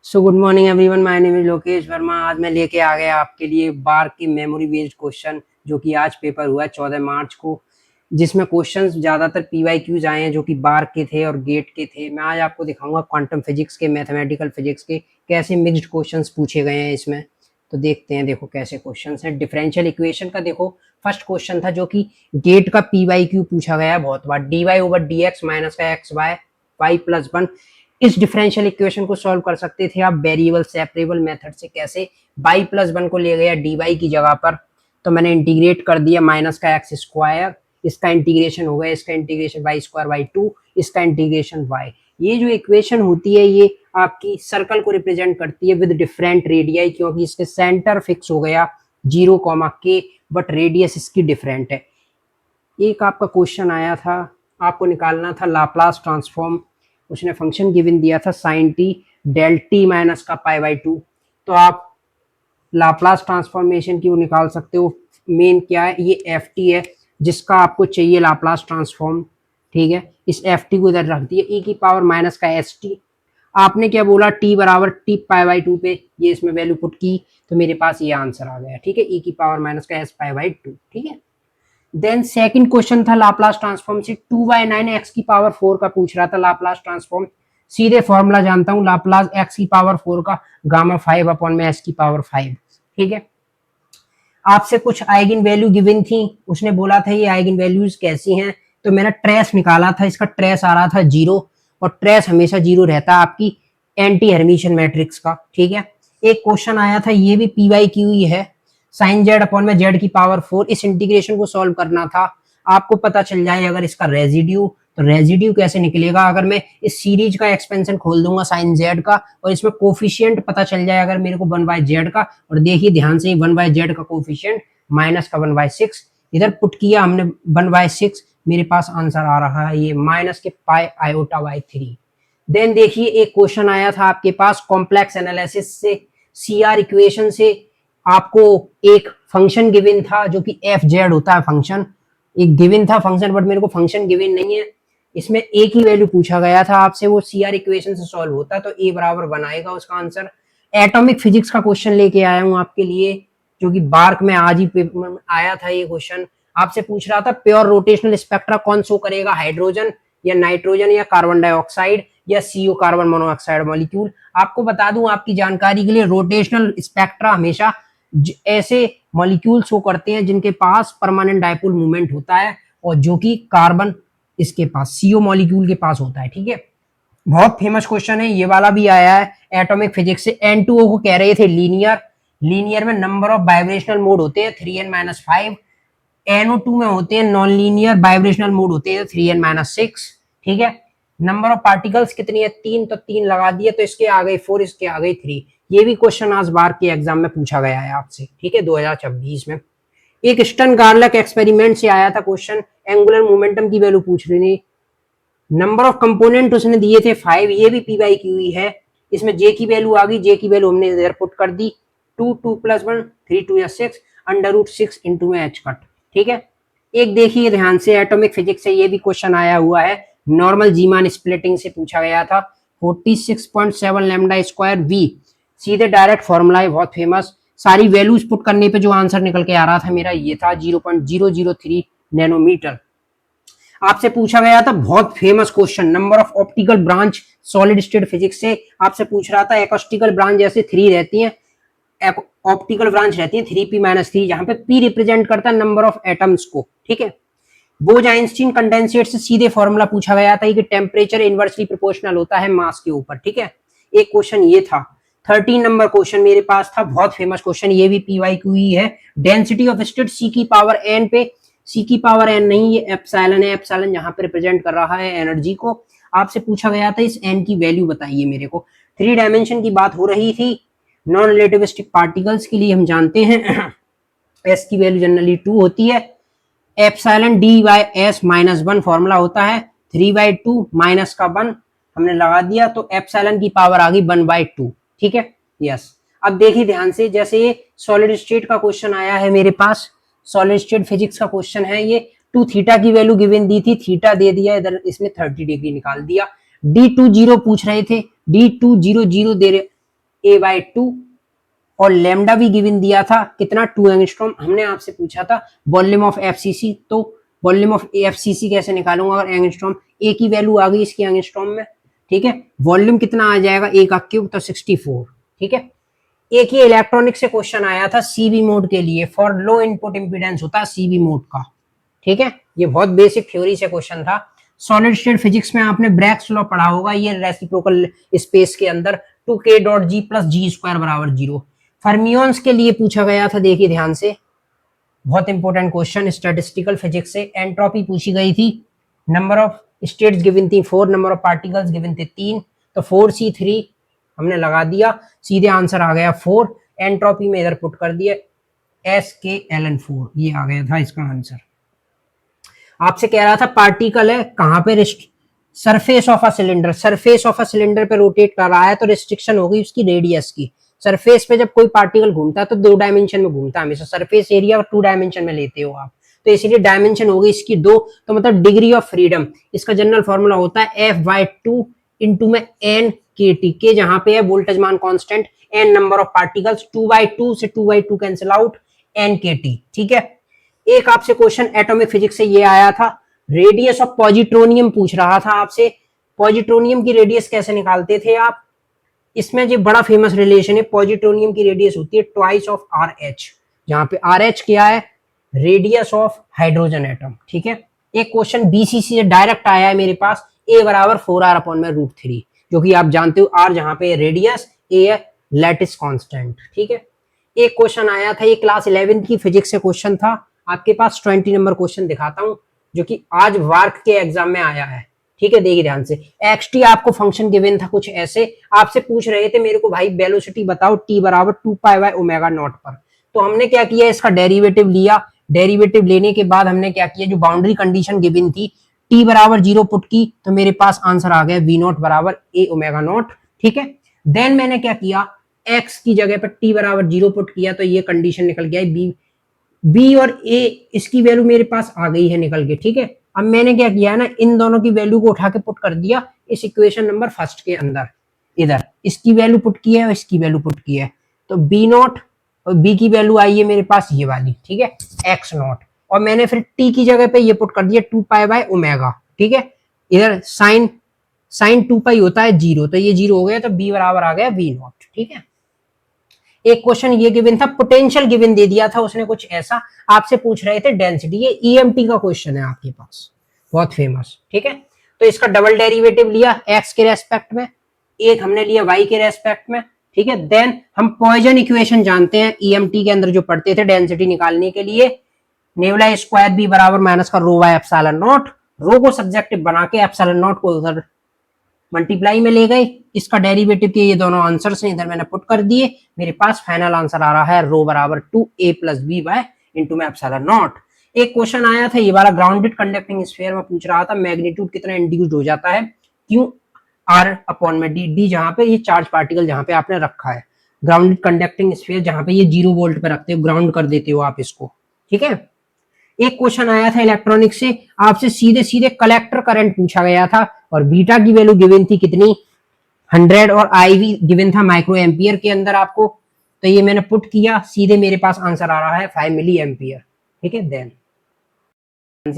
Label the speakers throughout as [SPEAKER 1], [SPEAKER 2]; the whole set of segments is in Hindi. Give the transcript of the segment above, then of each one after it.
[SPEAKER 1] So good morning everyone, my name is Lokesh Verma. आज मैं लेके आ गया आपके लिए बार की मेमोरी बेस्ड क्वेश्चन, जो कि आज पेपर हुआ है 14 मार्च को, जिसमें क्वेश्चंस ज्यादातर पीवाईक्यूज आए हैं जो कि बार के थे और गेट के थे। मैं आज आपको दिखाऊंगा क्वांटम फिजिक्स के, मैथमेटिकल फिजिक्स के कैसे मिक्स्ड क्वेश्चंस पूछे गए हैं इसमें। तो देखते हैं, देखो कैसे क्वेश्चंस हैं। डिफरेंशियल इक्वेशन का देखो फर्स्ट क्वेश्चन था, जो कि गेट का पीवाईक्यू पूछा गया है बहुत बार। D y over d x minus का x y y plus one, इस डिफरेंशियल इक्वेशन को सॉल्व कर सकते थे आप वेरिएबल सेपरेबल मेथड से। कैसे? बाई प्लस वन को ले गया डी वाई की जगह पर, तो मैंने इंटीग्रेट कर दिया माइनस का एक्स स्क्वायर, इसका इंटीग्रेशन हो गया, इसका integration y square by two, इसका इंटीग्रेशन वाई। ये जो इक्वेशन होती है ये आपकी सर्कल को रिप्रेजेंट करती है विद डिफरेंट रेडियाई, क्योंकि इसके सेंटर फिक्स हो गया 0, k, बट रेडियस इसकी डिफरेंट है। एक आपका क्वेश्चन आया था, आपको निकालना था लाप्लास ट्रांसफॉर्म। उसने फंक्शन गिवन दिया था sine t del t minus का पाई बाई टू, तो आप लाप्लास ट्रांसफॉर्मेशन की वो निकाल सकते हो। मेन क्या है, ये एफ टी है जिसका आपको चाहिए लाप्लास ट्रांसफॉर्म। ठीक है, इस एफ टी को इधर रख दिया, ई की पावर माइनस का एस टी। आपने क्या बोला, टी बराबर टी पाई बाई टू पे, ये इसमें वैल्यू पुट की तो मेरे पास ये आंसर आ गया। ठीक है, ई की पावर माइनस का एस पाई बाई टू। ठीक है, देन सेकंड क्वेश्चन था लाप्लास ट्रांसफॉर्म से। 2/9 एक्स की पावर 4 का पूछ रहा था लाप्लास ट्रांसफॉर्म। सीधे फॉर्मूला जानता हूं लाप्लास एक्स की पावर 4 का, गामा 5 अपॉन में एस की पावर 5। ठीक है, आपसे कुछ आइगन वैल्यू गिवन थी, उसने बोला था ये आइगन वैल्यूज कैसी हैं, तो मैंने ट्रेस निकाला था। इसका ट्रेस आ रहा था 0, और ट्रेस हमेशा 0 रहता है आपकी एंटी हर्मिशन मैट्रिक्स का। ठीक है, एक क्वेश्चन आया था, ये भी पीवाई क्यू ही है, साइन जेड अपॉन में जेड की पावर 4। इस इंटीग्रेशन को सॉल्व करना था। आपको पता चल जाए अगर इसका रेजिड्यू, तो रेजिड्यू कैसे निकलेगा, अगर मैं इस सीरीज का एक्सपेंशन खोल दूंगा साइन जेड का, और इसमें कोफिशियंट पता चल जाए अगर मेरे को 1/z का, और देखिए ध्यान से 1/z का कोफिशियंट माइनस का 1/6, इधर पुट किया हमने 1/6, मेरे पास आंसर आ रहा है ये माइनस के पाई आयोटा बाई 3। देन देखिए एक क्वेश्चन आया था आपके पास कॉम्प्लेक्स एनालिसिस से, सीआर इक्वेशन से। आपको एक फंक्शन गिवन था जो कि एफ जेड होता है फंक्शन, एक गिवन था फंक्शन, बट मेरे को फंक्शन गिवन नहीं है। इसमें एक ही वैल्यू पूछा गया था आपसे, वो सीआर इक्वेशन से सॉल्व होता, तो ए बराबर बनाएगा उसका आंसर। एटॉमिक फिजिक्स का क्वेश्चन लेके आया हूं आपके लिए, जो कि बार्क में आज ही पेपर में आया था ये क्वेश्चन। आपसे पूछ रहा था प्योर रोटेशनल स्पेक्ट्रा कौन शो करेगा, हाइड्रोजन या नाइट्रोजन या कार्बन डाइऑक्साइड या सीओ कार्बन मोनोऑक्साइड मॉलिक्यूल। आपको बता दूं आपकी जानकारी के लिए, रोटेशनल स्पेक्ट्रा हमेशा ऐसे मॉलिक्यूल शो करते हैं जिनके पास परमानेंट डायपोल मूवमेंट होता है, और जो कि कार्बन इसके पास सीओ मॉलिक्यूल के पास होता है। ठीक है, बहुत फेमस क्वेश्चन है, ये वाला भी आया है एटॉमिक फिजिक्स से। N2O को कह रहे थे लीनियर, लीनियर में नंबर ऑफ वाइब्रेशनल मोड होते हैं 3n-5। NO2 में होते हैं नॉन लीनियर वाइब्रेशनल मोड होते हैं 3n-6। ठीक है, नंबर ऑफ पार्टिकल्स कितनी है, 3, तो 3 लगा दिए, तो इसके आ गई 4, इसके आ गई 3। ये भी क्वेश्चन आज बार के एग्जाम में पूछा गया है आपसे। ठीक है, 2026 में एक स्टर्न गार्लक एक्सपेरिमेंट से आया था क्वेश्चन, एंगुलर मोमेंटम की वैल्यू पूछ रही थी। नंबर ऑफ कंपोनेंट उसने दिए थे 5, ये भी पी बाई क्यू ही है। इसमें जे की वैल्यू आ गई, जे की वैल्यू हमने इधर पुट कर दी, 2, 2 + 1, 3, 2 या 6, √6 इंटू में h कट। ठीक है, एक देखिए ध्यान से, एटॉमिक फिजिक्स से ये भी क्वेश्चन आया हुआ है, नॉर्मल जीमान स्प्लिटिंग से पूछा गया था। 46.7 लैम्डा स्क्वायर वी, सीधे डायरेक्ट फॉर्मूला है, बहुत फेमस। सारी वैल्यूज पुट करने पे जो आंसर निकल के आ रहा था मेरा ये था 0.003 नैनोमीटर। आपसे पूछा गया था बहुत famous question, number of optical branch solid state physics से। आपसे पूछ रहा था एकॉस्टिकल ब्रांच जैसे 3 रहती हैं, ऑप्टिकल ब्रांच रहती है 3p-3, जहां पे p रिप्रेजेंट करता है नंबर ऑफ एटम्स को। ठीक है, बोज-आइंस्टीन कंडेंसेट से सीधे फॉर्मूला पूछा गया था कि टेम्परेचर इनवर्सली प्रोपोर्शनल होता है मास के ऊपर। ठीक है, एक क्वेश्चन ये था। 13 नंबर क्वेश्चन मेरे पास था, बहुत फेमस क्वेश्चन, ये भी पीवाईक्यू ही है। डेंसिटी ऑफ स्टेट सी की पावर n पे, सी की पावर n नहीं, ये एप्सिलॉन है, एप्सिलॉन यहाँ पे रिप्रेजेंट कर रहा है एनर्जी को। आपसे पूछा गया था इस n की वैल्यू बताइए मेरे को। 3 डायमेंशन की बात हो रही थी। नॉन रिलेटिविस्टिक पार्टिकल्स के लिए हम जानते हैं s की वैल्यू जनरली 2 होती है। एप्सिलॉन d/s-1 फॉर्मूला होता है 3/2 माइनस का 1 हमने लगा दिया, तो एप्सिलॉन की पावर आ गई 1/2। ठीक है, यस। अब देखिए ध्यान से, जैसे ये सॉलिड स्टेट का क्वेश्चन आया है मेरे पास, सॉलिड स्टेट फिजिक्स का क्वेश्चन है ये। 2 थीटा की वैल्यू गिवन दी थी, थीटा दे दिया इधर, इसमें 30 डिग्री निकाल दिया। D20 पूछ रहे थे, D200 दे रहे, A/2 और लैम्डा भी गिवन दिया था कितना 2 एंगस्ट्रॉम। हमने आपसे पूछा था वॉल्यूम ऑफ एफसीसी, तो वॉल्यूम ऑफ एफसीसी कैसे निकालूंगा अगर एंगस्ट्रॉम, ए की वैल्यू आ गई इसकी एंगस्ट्रॉम में, ठीक है। वॉल्यूम कितना आ जाएगा ए का क्यूब, तो 64, ठीक है। एक ही इलेक्ट्रॉनिक से क्वेश्चन आया था सीबी मोड के लिए, फॉर लो इनपुट इंपीडेंस होता है सीबी मोड का, ठीक है। ये बहुत बेसिक थ्योरी से क्वेश्चन था। सॉलिड स्टेट फिजिक्स में आपने ब्रैग्स लॉ पढ़ा होगा, ये रेसिप्रोकल स्पेस के अंदर 2k डॉट जी प्लस जी स्क्वायर बराबर 0। फर्मियंस के लिए पूछा गया था, देखिए ध्यान से, बहुत इंपॉर्टेंट क्वेश्चन स्टैटिस्टिकल फिजिक्स से। एंट्रोपी पूछी गई थी, नंबर ऑफ स्टेट्स गिवन थी 4, नंबर ऑफ पार्टिकल्स गिवन थे 3, तो 4c3 हमने लगा दिया, सीधे आंसर आ गया 4। एंट्रोपी में इधर पुट कर दिया SKLN4, ये आ गया था इसका आंसर। आपसे कह रहा था पार्टिकल है कहां पे, surface of a cylinder, surface of a cylinder पे रोटेट कर रहा है, तो रिस्ट्रिक्शन होगी उसकी रेडियस की। सरफेस पे जब कोई पार्टिकल घूमता है तो 2 डायमेंशन में घूमता है हमेशा, सरफेस एरिया 2 डायमेंशन में लेते हो आप, तो इसीलिए डायमेंशन होगी इसकी 2, तो मतलब डिग्री ऑफ फ्रीडम, इसका जनरल फॉर्मूला होता है F/2 इंटू में N KT, के जहां पे है वोल्टेज मान constant, N number of particles, 2/2 से 2/2 कैंसिल आउट, N KT, ठीक है। एक आपसे क्वेश्चन एटॉमिक फिजिक्स से ये आया था, रेडियस ऑफ पॉजिट्रोनियम पूछ रहा था आपसे, पॉजिट्रोनियम की रेडियस कैसे निकालते थे आप। इसमें जो बड़ा फेमस रिलेशन है, पॉजिट्रोनियम की रेडियस होती है ट्वाइस ऑफ RH, जहां पे RH क्या है, रेडियस ऑफ हाइड्रोजन एटम, ठीक है। एक क्वेश्चन BCC से डायरेक्ट आया है मेरे पास, A बराबर 4r/√3, जो कि आप जानते हो R जहां पे रेडियस, A है लैटिस कांस्टेंट, ठीक है। एक क्वेश्चन आया था, ये क्लास 11th की फिजिक्स से क्वेश्चन था आपके पास, 20 नंबर क्वेश्चन दिखाता हूं, जो कि आज वार्क के एग्जाम में आया है, ठीक है। देखिए ध्यान से, xt आपको फंक्शन गिवन था कुछ ऐसे, आपसे पूछ रहे थे मेरे को भाई वेलोसिटी बताओ t बराबर 2π/ω0 पर, तो हमने क्या किया, इसका डेरिवेटिव लिया, डेरिवेटिव लेने के बाद हमने क्या किया, जो बाउंड्री कंडीशन गिवन थी t बराबर 0 पुट की, तो मेरे पास आंसर आ गया v0 बराबर aω0, ठीक है। देन मैंने क्या किया, x की जगह पर t बराबर 0 पुट किया, तो ये कंडीशन निकल गया b और a, इसकी वैल्यू मेरे पास आ गई है निकल के, ठीक है। अब मैंने क्या किया है ना, इन दोनों की वैल्यू को उठा के पुट कर दिया इस इक्वेशन नंबर फर्स्ट के अंदर, इधर इसकी वैल्यू पुट की है और इसकी वैल्यू पुट की है, तो b0 और b की वैल्यू आई है मेरे पास ये वाली, ठीक है, x0, और मैंने फिर t की जगह पे ये पुट कर दिया 2π/ω, ठीक है। इधर साइन 2π होता है 0, तो ये 0 हो गया, तो b बराबर आ गया v0, ठीक है। एक क्वेश्चन ये गिवन था, पोटेंशियल गिवन दे दिया था उसने कुछ ऐसा, आपसे पूछ रहे थे डेंसिटी, ये EMT का क्वेश्चन है आपके पास, बहुत फेमस, ठीक है। तो इसका डबल डेरिवेटिव लिया x के रेस्पेक्ट में, एक हमने लिया y के रेस्पेक्ट में, ठीक है। देन हम पॉइजन इक्वेशन जानते हैं EMT के अंदर जो पढ़ते थे डेंसिटी निकालने के लिए, नेबुला स्क्वायर b बराबर माइनस का रो बाय एप्सिलॉन नॉट, रो को सब्जेक्टिव बना के एप्सिलॉन नॉट को उधर मल्टीप्लाई में ले गए, इसका डेरिवेटिव के ये दोनों आंसर्स इधर मैंने पुट कर दिए, मेरे पास फाइनल आंसर आ रहा है रो बराबर 2a + b बाय इंटू में एप्सिलॉन नॉट। एक क्वेश्चन आया था ये वाला, ग्राउंडेड कंडक्टिंग स्फीयर में पूछ रहा था मैग्नीट्यूड कितना इंड्यूस्ड हो जाता है क्यू r/d, d जहां पे ये चार्ज पार्टिकल जहां पे आपने रखा है, ग्राउंडेड कंडक्टिंग स्फीयर जहां पे ये 0 वोल्ट पे रखते हो, ग्राउंड कर देते हो आप इसको, ठीक है। एक क्वेश्चन आया था इलेक्ट्रॉनिक से, आपसे सीधे सीधे कलेक्टर करंट पूछा गया था, और बीटा की वैल्यू गिवन थी कितनी 100, और आई भी गिवन था माइक्रो एम्पियर के अंदर आपको, तो ये मैंने पुट किया, सीधे मेरे पास आंसर आ रहा है 5 मिली एम्पियर, ठीक है। देन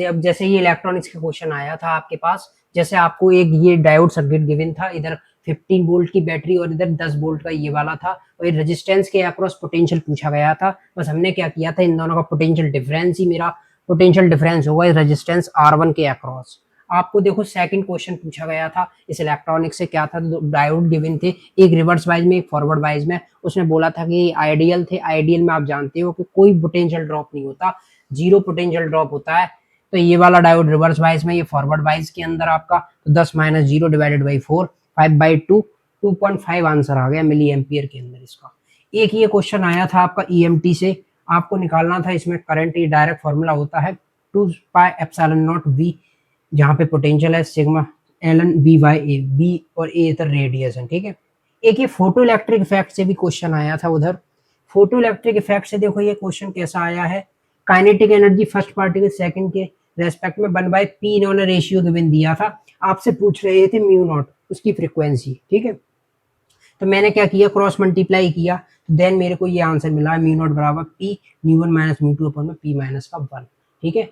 [SPEAKER 1] अब जैसे ये इलेक्ट्रॉनिक्स का क्वेश्चन आया था आपके पास, जैसे आपको एक ये डायोड सर्किट गिवन था, इधर 15 वोल्ट की बैटरी और इधर 10 वोल्ट का ये वाला था, और ये रेजिस्टेंस के अक्रॉस पोटेंशियल पूछा गया था, बस हमने क्या किया था, इन दोनों का पोटेंशियल डिफरेंस ही मेरा पोटेंशियल डिफरेंस होगा रेजिस्टेंस R1 के अक्रॉस। आपको देखो सेकंड क्वेश्चन पूछा गया था इस इलेक्ट्रॉनिक से, क्या था, डायोड गिवन थे, एक रिवर्स वाइज में एक फॉरवर्ड वाइज में, उसने बोला था कि आइडियल थे, आइडियल में आप जानते हो कि कोई पोटेंशियल ड्रॉप नहीं होता, 0 पोटेंशियल ड्रॉप होता है, तो ये वाला डायोड रिवर्स वाइज में, ये फॉरवर्ड वाइज के अंदर आपका, तो 10 - 0 डिवाइडेड बाई 4, 5/2, 2.5 आंसर आ गया मिली एम्पियर के अंदर इसका। एक ये क्वेश्चन आया था आपका EMT से, आपको निकालना था इसमें करंट, ये डायरेक्ट फॉर्मूला होता है 2πε0V, जहां पे पोटेंशियल है सिग्मा ln b/a, b और a इधर रेडियस है, ठीक है। एक ये फोटो इलेक्ट्रिक इफेक्ट से भी क्वेश्चन आया था उधर, फोटो इलेक्ट्रिक इफेक्ट से देखो ये क्वेश्चन कैसा आया है, kinetic energy first particle second के रेस्पेक्ट में 1/p इन्होंने रेशियो गिवन दिया था, आपसे पूछ रहे थे म्यू नॉट उसकी फ्रीक्वेंसी, ठीक है। तो मैंने क्या किया, क्रॉस मल्टीप्लाई किया, देन मेरे को ये आंसर मिला, म्यू नॉट बराबर P mu one minus mu two upon में पी माइनस का 1। ठीक है,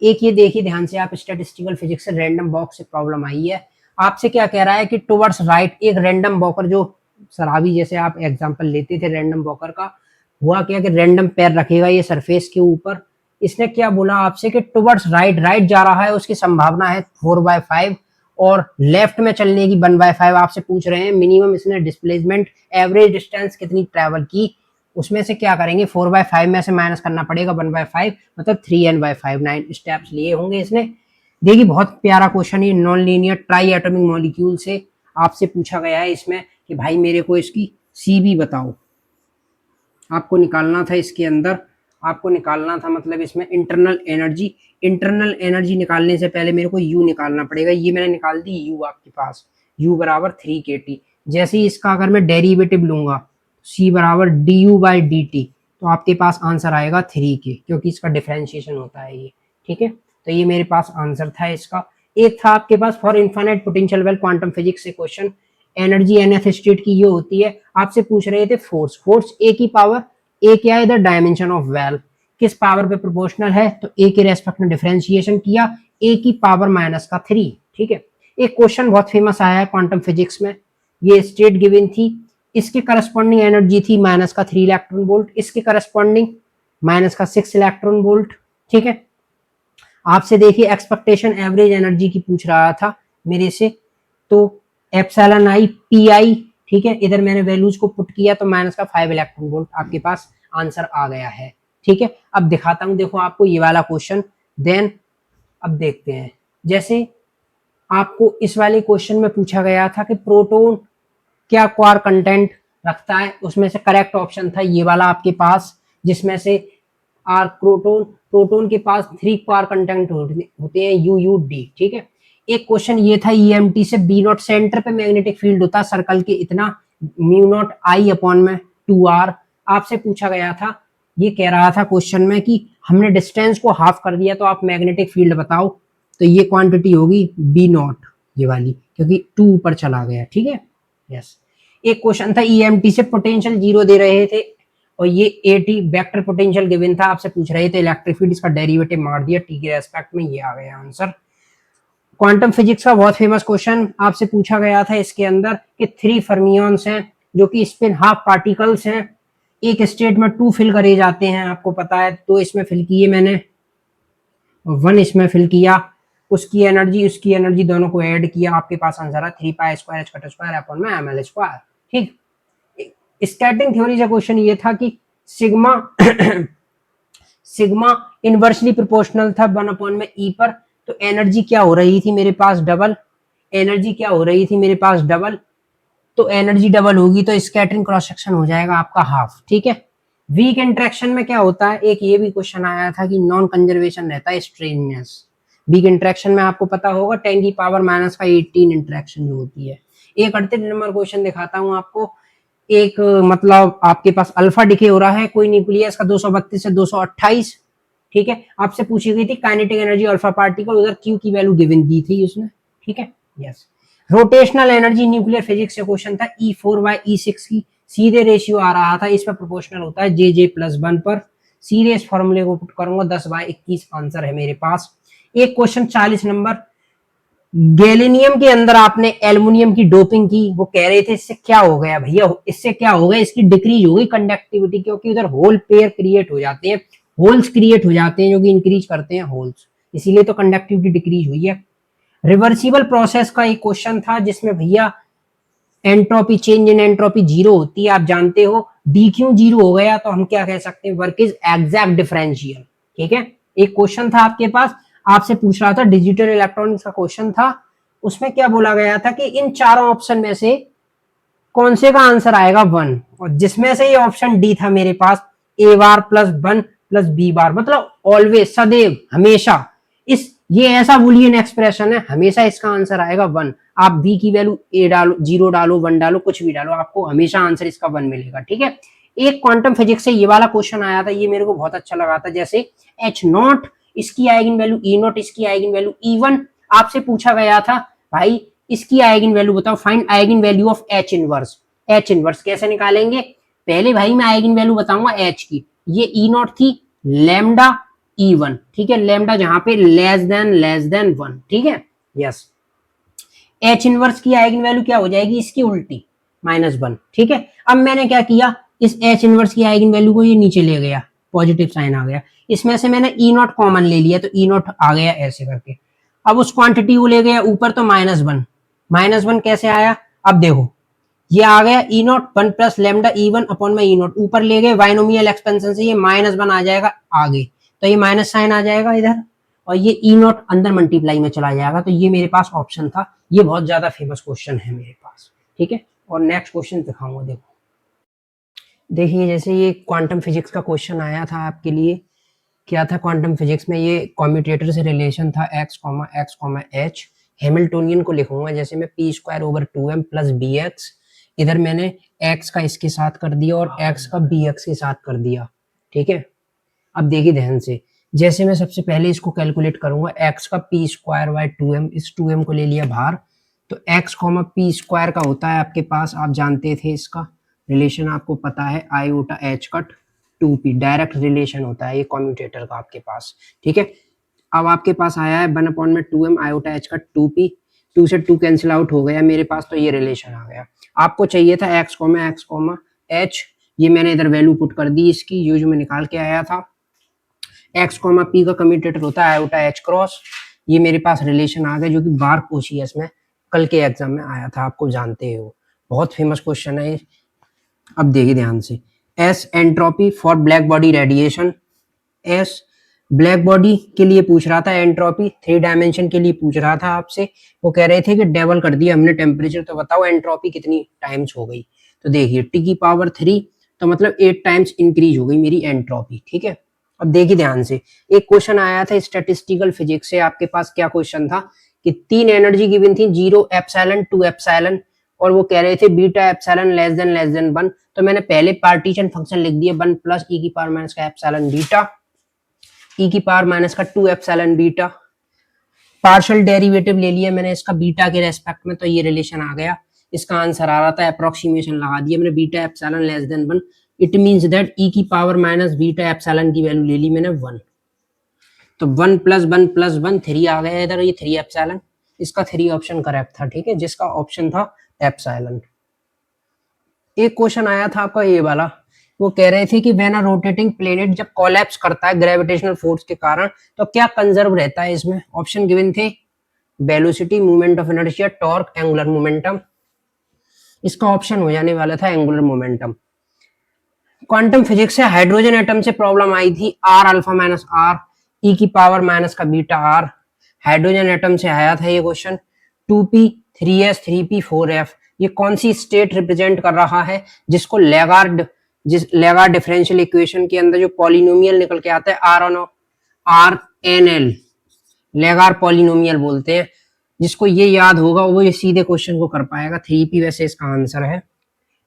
[SPEAKER 1] एक ये देखिए ध्यान से, आप स्टैटिस्टिकल फिजिक्स से रैंडम बॉक्स से प्रॉब्लम आई है। आपसे क्या कह रहा है कि टुवर्ड्स राइट एक रैंडम वॉकर, जो सराबी जैसे आप एग्जांपल लेते थे रैंडम वॉकर का, हुआ क्या कि रैंडम पैर रखेगा ये सरफेस के ऊपर। इसने क्या बोला आपसे कि टुवर्ड्स राइट, राइट जा रहा है, उसकी संभावना है 4/5 और लेफ्ट में चलने की 1/5। आपसे पूछ रहे हैं मिनिमम इसने डिस्प्लेसमेंट एवरेज डिस्टेंस कितनी ट्रेवल की, उसमें से क्या करेंगे 4/5 में से माइनस करना पड़ेगा 1/5, मतलब 3n/5, 9 स्टेप्स लिए होंगे इसने। देखिए बहुत प्यारा क्वेश्चन है, non linear try atomic molecule से आपसे पूछा गया है इसमें कि भाई मेरे को इसकी सीबी बताओ। आपको निकालना था इसके अंदर, आपको निकालना था मतलब इसमें इंटरनल एनर्जी। इंटरनल एनर्जी निकालने से पहले मेरे को यू निकालना पड़ेगा, ये मैंने निकाल दी यू आपके पास, यू बराबर 3kT। जैसे ही इसका अगर मैं डेरिवेटिव लूंगा c बराबर du/dt, तो आपके पास आंसर आएगा 3k, क्योंकि इसका डिफरेंशिएशन होता है ये। ठीक है, तो ये मेरे पास आंसर था इसका। एक था आपके पास for infinite potential well quantum physics से क्वेश्चन, एनर्जी nth स्टेट की ये होती है। आपसे पूछ रहे थे फोर्स, फोर्स a की पावर, a क्या है, द डायमेंशन ऑफ वेल, किस पावर पे प्रोपोर्शनल है, तो a के रेस्पेक्ट में डिफरेंशिएशन किया, a की पावर -3। ठीक है, एक क्वेश्चन बहुत फेमस आया है क्वांटम फिजिक्स में, ये स्टेट गिवन थी, इसके करस्पॉन्डिंग एनर्जी थी -3 इलेक्ट्रॉन वोल्ट, इसके करस्पॉन्डिंग -6 इलेक्ट्रॉन वोल्ट। ठीक है, आपसे देखिए एक्सपेक्टेशन एवरेज एनर्जी की पूछ रहा था मेरे से, तो एप्सिलॉन आई पी आई। ठीक है, इधर मैंने वैल्यूज को पुट किया तो -5 इलेक्ट्रॉन वोल्ट आपके पास आंसर आ गया है। ठीक है, अब दिखाता हूं, देखो आपको ये वाला क्वेश्चन, देन अब देखते हैं। जैसे आपको इस वाले क्वेश्चन में पूछा गया था कि प्रोटॉन क्या क्वार कंटेंट रखता है, उसमें से करेक्ट ऑप्शन था ये वाला आपके पास, जिसमें से आर प्रोटॉन, प्रोटॉन के पास 3 क्वार कंटेंट होते हैं यू यू डी। ठीक है, एक क्वेश्चन ये था ईएमटी से, बी नॉट सेंटर पे मैग्नेटिक फील्ड होता है सर्कल के इतना, म्यू नॉट आई अपॉन में 2r। आपसे पूछा गया था, ये कह रहा था क्वेश्चन में कि हमने डिस्टेंस को हाफ कर दिया तो आप मैग्नेटिक फील्ड बताओ, तो ये क्वांटिटी होगी बी नॉट, ये वाली, क्योंकि 2 ऊपर चला गया। ठीक है, यस। एक क्वेश्चन था ईएमटी से, पोटेंशियल 0 दे रहे थे और ये एटी वेक्टर पोटेंशियल गिवन था, आपसे पूछ रहे थे इलेक्ट्रिक फील्ड, इसका डेरिवेटिव मार दिया टी के रेस्पेक्ट में, ये आ गया आंसर। क्वांटम फिजिक्स का बहुत फेमस क्वेश्चन आपसे पूछा गया था इसके अंदर कि 3 फर्मियंस हैं जो कि स्पिन हाफ पार्टिकल्स हैं, एक स्टेट में 2 फिल करे जाते हैं, आपको पता है, तो इसमें फिल किए मैंने, 1 इसमें फिल किया, उसकी एनर्जी दोनों को ऐड किया, आपके पास आंसर है 3π² ठीक। स्कैटरिंग थ्योरी का क्वेश्चन ये था कि सिग्मा सिग्मा इनवर्सली प्रोपोर्शनल था 1/e पर, तो एनर्जी क्या हो रही थी मेरे पास डबल, तो एनर्जी डबल होगी तो स्कैटरिंग क्रॉस सेक्शन हो जाएगा आपका हाफ। ठीक है, वीक इंटरेक्शन में क्या होता है, एक ये भी क्वेश्चन आया था कि नॉन कंजर्वेशन रहता है स्ट्रेननेस, वीक इंटरेक्शन में आपको पता होगा 10⁻⁻18 इंटरेक्शन जो होती है। एक 38 नंबर क्वेश्चन दिखाता हूं आपको, एक मतलब आपके पास अल्फा डिके हो रहा है कोई न्यूक्लियस का 232 से 228। ठीक है, आपसे पूछी गई थी काइनेटिक एनर्जी अल्फा पार्टिकल, उधर क्यू की वैल्यू गिवन दी थी उसने। ठीक है, yes. Rotational energy nuclear physics से क्वेश्चन था, E4/E6 की सीधे रेशियो आ रहा था, इस पर प्रोपोर्शनल होता है JJ+1 पर, सीधे इस फॉर्मूले को पुट करूंगा 10/21 आंसर है मेरे पास। एक क्वेश्चन 40 नंबर, गैलिनियम के अंदर आपने एल्युमिनियम की डोपिंग की, वो कह रहे थे इससे क्या हो गया भैया, इससे क्या हो गया, इसकी डिक्रीज हो गई कंडक्टिविटी, क्योंकि उधर होल पेयर क्रिएट हो जाते हैं, होल्स क्रिएट हो जाते हैं जो कि इंक्रीज करते हैं होल्स, इसीलिए तो कंडक्टिविटी डिक्रीज हुई है। रिवर्सिबल प्रोसेस का एक क्वेश्चन था जिसमें भैया एंट्रोपी, चेंज इन एंट्रोपी 0 होती है, आप जानते हो, डी क्यों 0 हो गया तो हम क्या कह सकते हैं, वर्क इज एग्जैक्ट डिफरेंशियल। ठीक है, एक क्वेश्चन था आपके पास, आपसे पूछ रहा था डिजिटल इलेक्ट्रॉनिक्स का क्वेश्चन था, उसमें क्या बोला गया था कि इन चारों ऑप्शन में से कौन से का आंसर आएगा 1, और जिसमें से ये ऑप्शन डी था मेरे पास, A bar plus 1 plus B बार, मतलब ऑलवेज, सदैव, हमेशा, इस ये ऐसा बुलियन एक्सप्रेशन है, हमेशा इसका आंसर आएगा 1। आप B की वैल्यू A डालो, 0 डालो, 1 डालो, कुछ भी डालो, आपको हमेशा आंसर इसका 1 मिलेगा। ठीक है, एक क्वांटम फिजिक्स से ये वाला क्वेश्चन आया था, ये मेरे को बहुत अच्छा लगा था, जैसे H0 इसकी आइगन वैल्यू, E0 इसकी आइगन वैल्यू, E1 आपसे पूछा गया था भाई इसकी आइगन वैल्यू बताओ, find eigen value of H inverse, H inverse कैसे निकालेंगे, पहले भाई मैं आइगन वैल्यू बताऊंगा एच की, ये ई नॉट थी लैम्डा E1, ठीक है, लैम्डा जहां पे लेस देन 1, ठीक है, यस। एच इनवर्स की आइगन वैल्यू क्या हो जाएगी, इसकी उल्टी -1, ठीक है। अब मैंने क्या किया, इस एच इनवर्स की आइगन वैल्यू को ये नीचे ले गया, पॉजिटिव साइन आ गया, इसमें से मैंने ई नॉट कॉमन ले लिया तो ई नॉट आ गया ऐसे करके। अब उस क्वांटिटी को ले गया ऊपर तो -1 कैसे आया, अब देखो ये आ गया E naught 1 plus lambda E1 upon में ई नॉट, ऊपर ले गए बाइनोमियल एक्सपेंशन से ये -1 आ जाएगा आगे, तो ये माइनस साइन आ जाएगा इधर, और ये ई नॉट अंदर मल्टीप्लाई में चला जाएगा, तो ये मेरे पास ऑप्शन था। ये बहुत ज्यादा फेमस क्वेश्चन है मेरे पास, ठीक है। और नेक्स्ट क्वेश्चन दिखाऊंगा, देखो देखिए जैसे ये क्वांटम फिजिक्स का क्वेश्चन आया था आपके लिए, क्या था क्वांटम फिजिक्स में, ये कॉम्यूटेटर से रिलेशन था x, हैमिल्टोनियन को लिखूंगा जैसे मैं p²/2m प्लस bx, इधर मैंने x का इसके साथ कर दिया और x का bx के साथ कर दिया, ठीक है। अब देखिए ध्यान से, जैसे मैं सबसे पहले इसको कैलकुलेट करूंगा, x का p²/2m, इस 2m को ले लिया बाहर, तो x, p² का होता है आपके पास, आप जानते थे इसका रिलेशन आपको पता है, iota h cut 2p, direct relation होता है ये कॉम्यूटेटर का आपके पास, ठीक है। अब आपके पास आया है 1/2m आयोटा h का 2p, 2 से 2 कैंसिल आउट हो गया मेरे पास, तो ये रिलेशन आ गया। आपको चाहिए था x, h, ये मैंने इधर वैल्यू पुट कर दी इसकी, ये जो मैं निकाल के आया था, x, p का कम्यूटेटर होता है आयोटा h क्रॉस, ये मेरे पास रिलेशन आ गया जो कि बार्क OCS में कल के एग्जाम में आया था, आपको जानते हो, बहुत फेमस क्वेश्चन है। अब देखिए ध्यान से, S entropy for black body radiation, S black body के लिए पूछ रहा था, एंट्रोपी 3 डायमेंशन के लिए पूछ रहा था आपसे, वो कह रहे थे कि डबल कर दिया हमने टेम्परेचर, तो बताओ एंट्रोपी कितनी टाइम्स हो गई, तो देखिए T⁻3, तो मतलब 8 टाइम्स इंक्रीज हो गई मेरी एंट्रोपी, ठीक है। अब देखिए ध्यान से, एक क्वेश्चन आया था स्टैटिस्टिकल फिजिक्स से, आपके पास क्या क्वेश्चन था कि 3 एनर्जी गिवन थी, 0 एप्सिलॉन 2 एप्सिलॉन, और वो कह रहे थे बीटा एप्सिलॉन लेस देन 1, तो मैंने पहले पार्टीशन फंक्शन लिख दिया 1 प्लस ई की पावर माइनस का एप्सिलॉन बीटा, ई की पावर माइनस का 2 एप्सिलॉन बीटा, पार्शियल डेरिवेटिव ले लिया मैंने इसका बीटा के रेस्पेक्ट में, तो ये रिलेशन आ गया। इसका आंसर आ रहा था, अप्रोक्सीमेशन लगा दिया मैंने, beta epsilon less than 1, it means that E की पावर माइनस बीटा एप्सिलॉन की वैल्यू ले ली मैंने 1, तो 1 प्लस 1 प्लस 1 3 आ गया इधर, ये 3 एप्सिलॉन, इसका 3 ऑप्शन करेक्ट था, ठीक है, जिसका ऑप्शन था एप्सिलॉन। एक क्वेश्चन आया था आपका ये वाला, वो कह रहे थे कि व्हेन अ रोटेटिंग प्लेनेट जब कोलैप्स करता है ग्रेविटेशनल फोर्स के कारण, तो क्या कंजर्व रहता है इसमें, ऑप्शन गिवन थे, velocity, moment of inertia, torque, angular momentum, इसका ऑप्शन हो जाने वाला था एंगुलर मोमेंटम। क्वांटम फिजिक्स से हाइड्रोजन एटम से प्रॉब्लम आई थी, आर अल्फा माइनस आर, ई की पावर माइनस का बीटा आर, हाइड्रोजन एटम से आया था ये question, 2p 3s 3p 4f, ये कौन सी स्टेट रिप्रेजेंट कर रहा है, जिसको लेगार्ड डिफरेंशियल इक्वेशन के अंदर जो पॉलिनोमियल निकल के आता है RNL, लेगार्ड पॉलिनोमियल बोलते हैं, जिसको ये याद होगा वो ये सीधे क्वेश्चन को कर पाएगा, 3p वैसे इसका आंसर है।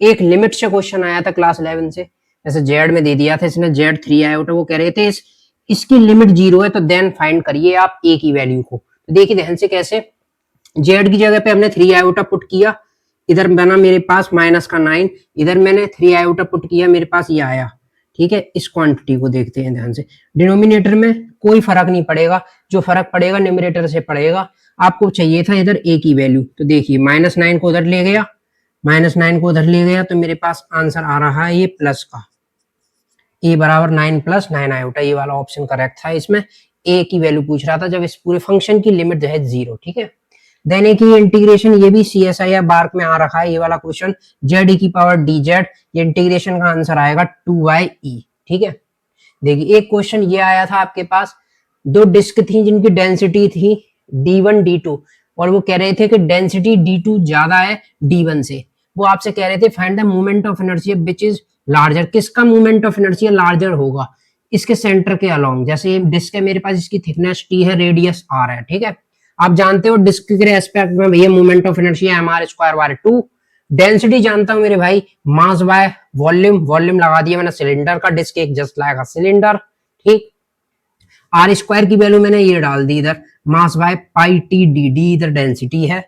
[SPEAKER 1] एक लिमिट से क्वेश्चन आया था क्लास 11 से, जैसे जेड में दे दिया था इसने, जेड 3 आया होता, वो कह रहे थे इसकी लिमिट 0 है, तो देन फाइंड करिए आप ए की वैल्यू को, तो देखिए ध्यान से कैसे, जेड की जगह पे हमने 3 आयोटा पुट किया, इधर बना मेरे पास माइनस का 9, इधर मैंने 3 आयोटा पुट किया, मेरे पास ये आया, ठीक है। इस क्वांटिटी को देखते हैं ध्यान से, डिनोमिनेटर में कोई फर्क नहीं पड़ेगा, जो फर्क पड़ेगा न्यूमरेटर से पड़ेगा, आपको चाहिए था इधर ए की वैल्यू, तो देखिए -9 को उधर ले गया, -9 को उधर ले गया, तो मेरे पास आंसर आ रहा है ये प्लस का, ए बराबर 9 प्लस 9 आयोटा, ये वाला ऑप्शन करेक्ट था, इसमें ए की वैल्यू पूछ रहा था जब इस पूरे फंक्शन की लिमिट है 0, ठीक है। देन एक ही इंटीग्रेशन, ये भी CSI या बार्क में आ रखा है ये वाला क्वेश्चन, जेड की पावर dz, ये इंटीग्रेशन का आंसर आएगा 2e, ठीक है। देखिए एक क्वेश्चन ये आया था आपके पास, 2 डिस्क थी जिनकी डेंसिटी थी d1 d2, और वो कह रहे थे कि डेंसिटी d2 ज्यादा है d1 से, वो आपसे कह रहे थे find the moment of inertia which is larger, किसका मोमेंट ऑफ इनर्शिया लार्जर होगा, इसके सेंटर के अलोंग, जैसे ये डिस्क है मेरे पास, इसकी थिकनेस t है, रेडियस r है, ठीक है। आप जानते हो डिस्क के रेस्पेक्ट में भैया moment of inertia mr²/2, density जानता हूं मेरे भाई मास बाय वॉल्यूम, वॉल्यूम लगा दिया मैंने सिलेंडर का, डिस्क एक जस्ट लाएगा सिलेंडर, ठीक। r² की वैल्यू मैंने ये डाल दी इधर, mass by pi t dd, इधर डेंसिटी है,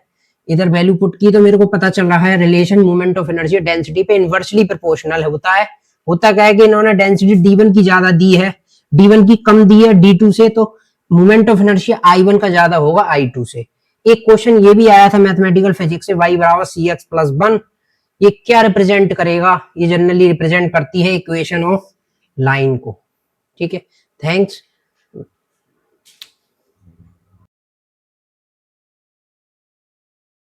[SPEAKER 1] इधर वैल्यू पुट की तो मेरे को पता चल रहा है relation moment of energy density पे इनवर्सली प्रोपोर्शनल है। होता क्या है कि इन्होंने डेंसिटी D1 की ज्यादा दी है, D1 की कम दी है D2 से, तो मोमेंट ऑफ एनर्जी I1 का ज्यादा होगा I2 से। एक क्वेश्चन ये भी आया था मैथमेटिकल फिजिक्स से, y बराबर cx प्लस 1, ये क्या रिप्रेजेंट करेगा? ये जनरली रिप्रेजेंट करती है इक्वेशन ऑफ लाइन को। ठीक है, थैंक्स।